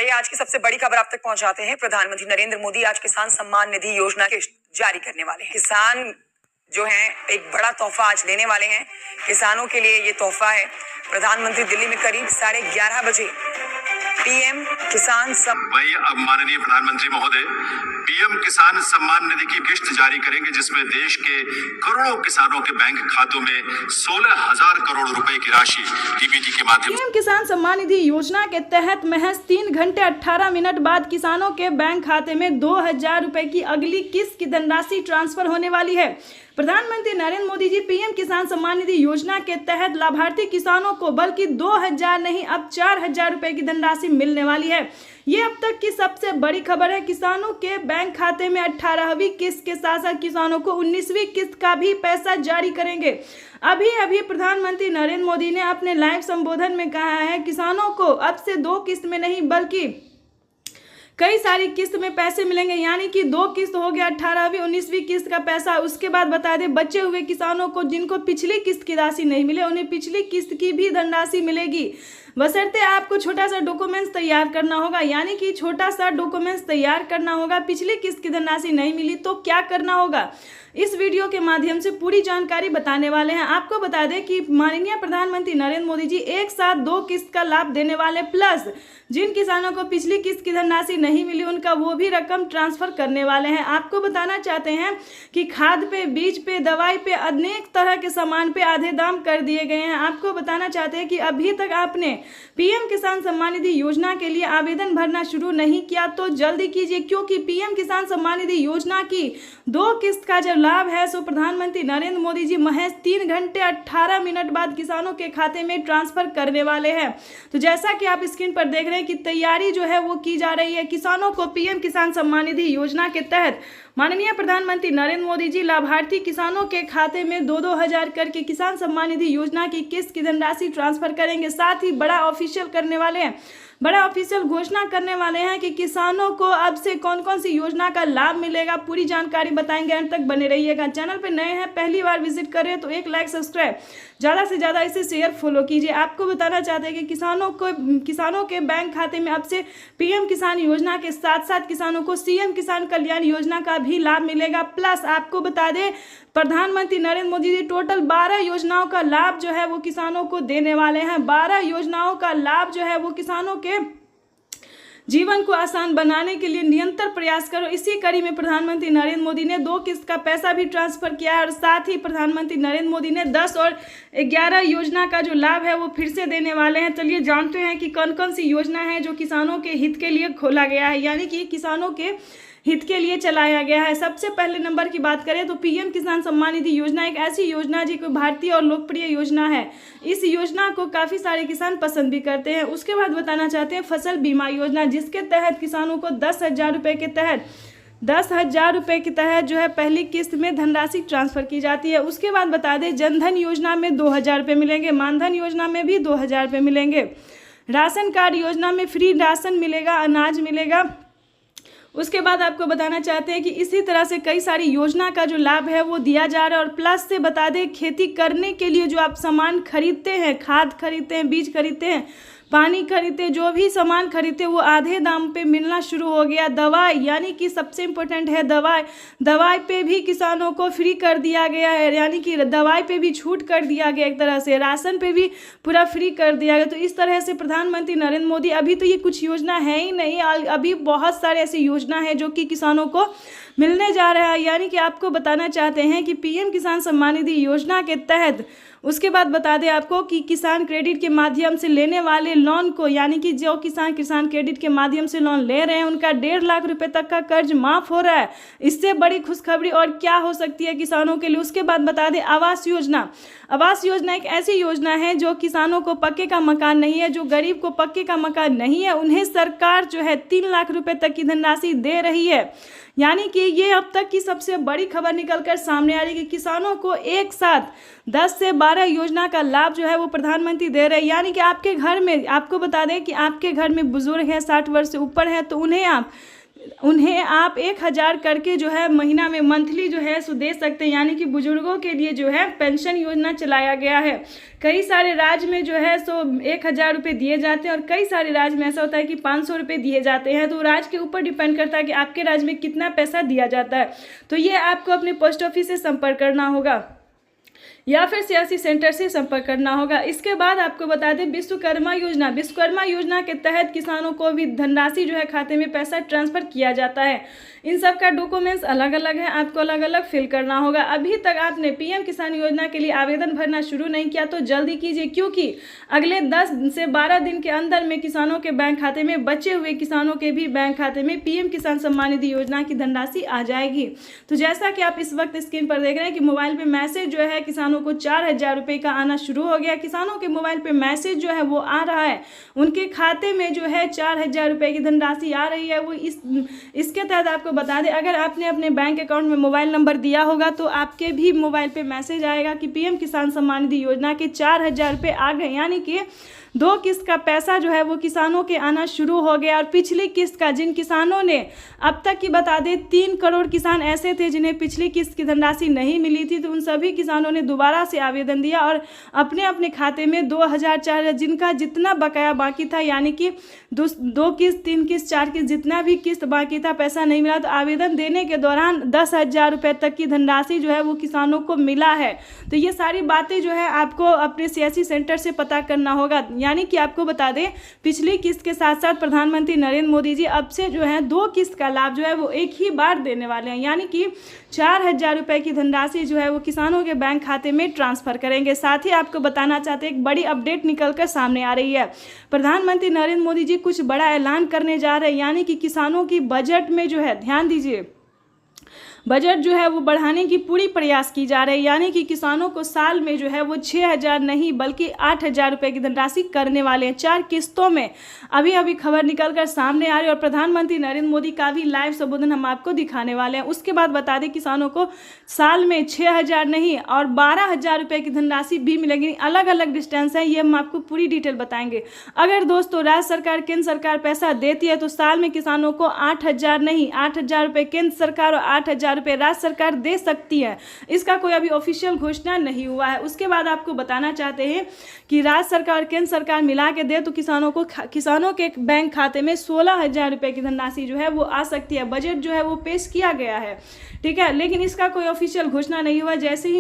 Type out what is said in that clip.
आइए आज की सबसे बड़ी खबर आप तक पहुंचाते हैं। प्रधानमंत्री नरेंद्र मोदी आज किसान सम्मान निधि योजना के जारी करने वाले हैं। किसान जो हैं एक बड़ा तोहफा आज लेने वाले हैं। किसानों के लिए ये तोहफा है। प्रधानमंत्री दिल्ली में करीब 11:30 बजे पीएम किसान वही अब माननीय प्रधानमंत्री महोदय पीएम किसान सम्मान निधि की किश्त जारी करेंगे, जिसमें देश के करोड़ों किसानों के बैंक खातों में 16,000 करोड़ रुपए की राशि डीबीटी के माध्यम से। पीएम किसान सम्मान निधि योजना के तहत महज 3 घंटे 18 मिनट बाद किसानों के बैंक खाते में 2,000 रुपए की अगली किस्त की धनराशि ट्रांसफर होने वाली है। प्रधानमंत्री नरेंद्र मोदी जी पीएम किसान सम्मान निधि योजना के तहत लाभार्थी किसानों को बल्कि 2,000 नहीं अब 4,000 रुपए की धनराशि मिलने वाली है। ये अब तक की सबसे बड़ी खबर है। किसानों के बैंक खाते में 18वीं किस्त के साथ साथ किसानों को 19वीं किस्त का भी पैसा जारी करेंगे। अभी प्रधानमंत्री नरेंद्र मोदी ने अपने लाइव संबोधन में कहा है किसानों को अब से 2 किस्त में नहीं बल्कि कई सारी किस्त में पैसे मिलेंगे, यानी कि 2 किस्त हो गया 18वीं 19वीं किस्त का पैसा। उसके बाद बता दें बचे हुए किसानों को जिनको पिछली किस्त की राशि नहीं मिले उन्हें पिछली किस्त की भी धनराशि मिलेगी, बशर्ते आपको छोटा सा डॉक्यूमेंट्स तैयार करना होगा। यानी कि छोटा सा डॉक्यूमेंट्स तैयार करना होगा। पिछली किस्त की धनराशि नहीं मिली तो क्या करना होगा, इस वीडियो के माध्यम से पूरी जानकारी बताने वाले हैं। आपको बता दें कि माननीय प्रधानमंत्री नरेंद्र मोदी जी एक साथ 2 किस्त का लाभ देने वाले, प्लस जिन किसानों को पिछली किस्त की धनराशि नहीं मिली उनका वो भी रकम ट्रांसफर करने वाले हैं। आपको बताना चाहते हैं कि खाद पे, बीज पे, दवाई पे, अनेक तरह के सामान पे आधे दाम कर दिए गए हैं। आपको बताना चाहते हैं कि अभी तक आपने पीएम किसान सम्मान निधि योजना के लिए आवेदन भरना शुरू नहीं किया तो जल्दी कीजिए, क्योंकि पीएम किसान सम्मान निधि योजना की 2 किस्त का जब लाभ है सो प्रधानमंत्री नरेंद्र मोदी जी महज 3 घंटे 18 मिनट बाद किसानों के खाते में ट्रांसफर करने वाले हैं। तो जैसा कि आप स्क्रीन पर देख रहे हैं कि तैयारी जो है वो की जा रही है। किसानों को पीएम किसान सम्मान निधि योजना के तहत माननीय प्रधानमंत्री नरेंद्र मोदी जी लाभार्थी किसानों के खाते में 2-2 हजार करके किसान सम्मान निधि योजना की किस्त की धनराशि ट्रांसफर करेंगे। साथ ही बड़ा ऑफिशियल करने वाले हैं, बड़ा ऑफिशियल घोषणा करने वाले हैं कि किसानों को अब से कौन कौन सी योजना का लाभ मिलेगा। पूरी जानकारी बताएंगे, अंत तक बने रहिएगा। चैनल पे नए हैं, पहली बार विजिट करें तो एक लाइक सब्सक्राइब ज़्यादा से ज़्यादा इसे शेयर फॉलो कीजिए। आपको बताना चाहते हैं कि किसानों के बैंक खाते में अब से पीएम किसान योजना के साथ साथ किसानों को सीएम किसान कल्याण योजना का भी लाभ मिलेगा। प्लस आपको बता दें प्रधानमंत्री नरेंद्र मोदी जी टोटल 12 योजनाओं का लाभ जो है वो किसानों को देने वाले हैं। 12 योजनाओं का लाभ जो है वो किसानों के जीवन को आसान बनाने के लिए निरंतर प्रयास करो। इसी कड़ी में प्रधानमंत्री नरेंद्र मोदी ने 2 किस्त का पैसा भी ट्रांसफर किया है और साथ ही प्रधानमंत्री नरेंद्र मोदी ने 10 और 11 योजना का जो लाभ है वो फिर से देने वाले हैं। चलिए जानते हैं कि कौन कौन सी योजना है जो किसानों के हित के लिए खोला गया है, यानी कि किसानों के हित के लिए चलाया गया है। सबसे पहले नंबर की बात करें तो पीएम किसान सम्मान निधि योजना एक ऐसी योजना है जो भारतीय और लोकप्रिय योजना है। इस योजना को काफ़ी सारे किसान पसंद भी करते हैं। उसके बाद बताना चाहते हैं फसल बीमा योजना, जिसके तहत किसानों को 10,000 रुपये के तहत 10,000 रुपये के तहत जो है पहली किस्त में धनराशि ट्रांसफर की जाती है। उसके बाद बता दें जनधन योजना में 2,000 रुपये मिलेंगे, मानधन योजना में भी 2,000 रुपये मिलेंगे, राशन कार्ड योजना में फ्री राशन मिलेगा, अनाज मिलेगा। उसके बाद आपको बताना चाहते हैं कि इसी तरह से कई सारी योजना का जो लाभ है वो दिया जा रहा है। और प्लस से बता दें खेती करने के लिए जो आप सामान खरीदते हैं, खाद खरीदते हैं, बीज खरीदते हैं, पानी खरीदते, जो भी सामान खरीदते वो आधे दाम पे मिलना शुरू हो गया। दवाई, यानी कि सबसे इम्पोर्टेंट है दवाई पे भी किसानों को फ्री कर दिया गया है, यानी कि दवाई पे भी छूट कर दिया गया एक तरह से, राशन पे भी पूरा फ्री कर दिया गया। तो इस तरह से प्रधानमंत्री नरेंद्र मोदी, अभी तो ये कुछ योजना है ही नहीं, अभी बहुत सारे ऐसी योजना है जो कि किसानों को मिलने जा रहा है। यानी कि आपको बताना चाहते हैं कि पीएम किसान सम्मान निधि योजना के तहत उसके बाद बता दें आपको कि किसान क्रेडिट के माध्यम से लेने वाले लोन को, यानी कि जो किसान क्रेडिट के माध्यम से लोन ले रहे हैं उनका 1.5 लाख रुपए तक का कर्ज माफ हो रहा है। इससे बड़ी खुशखबरी और क्या हो सकती है किसानों के लिए। उसके बाद बता दें आवास योजना एक ऐसी योजना है जो किसानों को पक्के का मकान नहीं है, जो गरीब को पक्के का मकान नहीं है, उन्हें सरकार जो है 3 लाख रुपए तक की धनराशि दे रही है। यानी कि ये अब तक की सबसे बड़ी खबर निकलकर सामने आ रही है कि किसानों को एक साथ 10 से 12 योजना का लाभ जो है वो प्रधानमंत्री दे रहे हैं। यानी कि आपके घर में, आपको बता दें कि आपके घर में बुजुर्ग हैं, 60 वर्ष से ऊपर है, तो उन्हें आप उन्हें आप 1000 करके जो है महीना में मंथली जो है सो दे सकते हैं। यानी कि बुजुर्गों के लिए जो है पेंशन योजना चलाया गया है। कई सारे राज्य में जो है सो 1000 रुपये दिए जाते हैं और कई सारे राज्य में ऐसा होता है कि 500 रुपये दिए जाते हैं। तो राज्य के ऊपर डिपेंड करता है कि आपके राज्य में कितना पैसा दिया जाता है। तो ये आपको अपने पोस्ट ऑफिस से संपर्क करना होगा या फिर सीएससी सेंटर से संपर्क करना होगा। इसके बाद आपको बता दें विश्वकर्मा योजना के तहत किसानों को भी धनराशि जो है खाते में पैसा ट्रांसफ़र किया जाता है। इन सब का डॉक्यूमेंट्स अलग अलग है, आपको अलग अलग फिल करना होगा। अभी तक आपने पीएम किसान योजना के लिए आवेदन भरना शुरू नहीं किया तो जल्दी कीजिए, क्योंकि अगले 10 से 12 दिन के अंदर में किसानों के बैंक खाते में, बचे हुए किसानों के भी बैंक खाते में पीएम किसान सम्मान निधि योजना की धनराशि आ जाएगी। तो जैसा कि आप इस वक्त स्क्रीन पर देख रहे हैं कि मोबाइल पे मैसेज जो है किसानों को 4000 रुपये का आना शुरू हो गया। किसानों के मोबाइल पे मैसेज जो है वो आ रहा है, उनके खाते में जो है 4000 रुपये की धनराशि आ रही है। वो इसके तहत आपको बता दें, अगर आपने अपने बैंक अकाउंट में मोबाइल नंबर दिया होगा तो आपके भी मोबाइल पे मैसेज आएगा कि पीएम किसान सम्मान निधि योजना के 4000 रुपये आ गए। यानी कि 2 किस्त का पैसा जो है वो किसानों के आना शुरू हो गया। और पिछली किस्त का जिन किसानों ने अब तक की बता दें 3 करोड़ किसान ऐसे थे जिन्हें पिछली किस्त की धनराशि नहीं मिली थी, तो उन सभी किसानों ने दोबारा से आवेदन दिया और अपने अपने खाते में 2000, 4000 जिनका जितना बकाया बाकी था, यानी कि 2 किस्त, 3 किस्त, 4 किस्त जितना भी किस्त बाकी था पैसा नहीं मिला, तो आवेदन देने के दौरान 10,000 रुपये तक की धनराशि जो है वो किसानों को मिला है। तो ये सारी बातें जो है आपको अपने सीएससी सेंटर से पता करना होगा। यानी कि आपको बता दें पिछली किस्त के साथ साथ प्रधानमंत्री नरेंद्र मोदी जी अब से जो है 2 किस्त का लाभ जो है वो एक ही बार देने वाले हैं। यानी कि 4000 रुपये की धनराशि जो है वो किसानों के बैंक खाते में ट्रांसफ़र करेंगे। साथ ही आपको बताना चाहते हैं एक बड़ी अपडेट निकल कर सामने आ रही है। प्रधानमंत्री नरेंद्र मोदी जी कुछ बड़ा ऐलान करने जा रहे हैं। यानी कि किसानों की बजट में जो है, ध्यान दीजिए, बजट जो है वो बढ़ाने की पूरी प्रयास की जा रही है। यानी कि किसानों को साल में जो है वो 6000 नहीं बल्कि 8000 रुपये की धनराशि करने वाले हैं 4 किस्तों में। अभी अभी खबर निकल कर सामने आ रही है और प्रधानमंत्री नरेंद्र मोदी का भी लाइव संबोधन हम आपको दिखाने वाले हैं। उसके बाद बता दें किसानों को साल में 6000 नहीं और 12000 रुपये की धनराशि भी मिलेगी। अलग अलग डिस्टेंस है, ये हम आपको पूरी डिटेल बताएंगे। अगर दोस्तों राज्य सरकार, केंद्र सरकार पैसा देती है तो साल में किसानों को 8000 नहीं 8000 रुपये केंद्र सरकार और 8000 रुपये राज्य सरकार दे सकती है। इसका कोई अभी ऑफिशियल घोषणा नहीं हुआ है। उसके बाद आपको बताना चाहते हैं कि राज्य सरकार और केंद्र सरकार मिला के दे तो किसानों के बैंक खाते में 16000 रुपये की धनराशि जो है वो आ सकती है। बजट जो है वो पेश किया गया है, ठीक है, लेकिन इसका कोई ऑफिशियल घोषणा नहीं हुआ। जैसे ही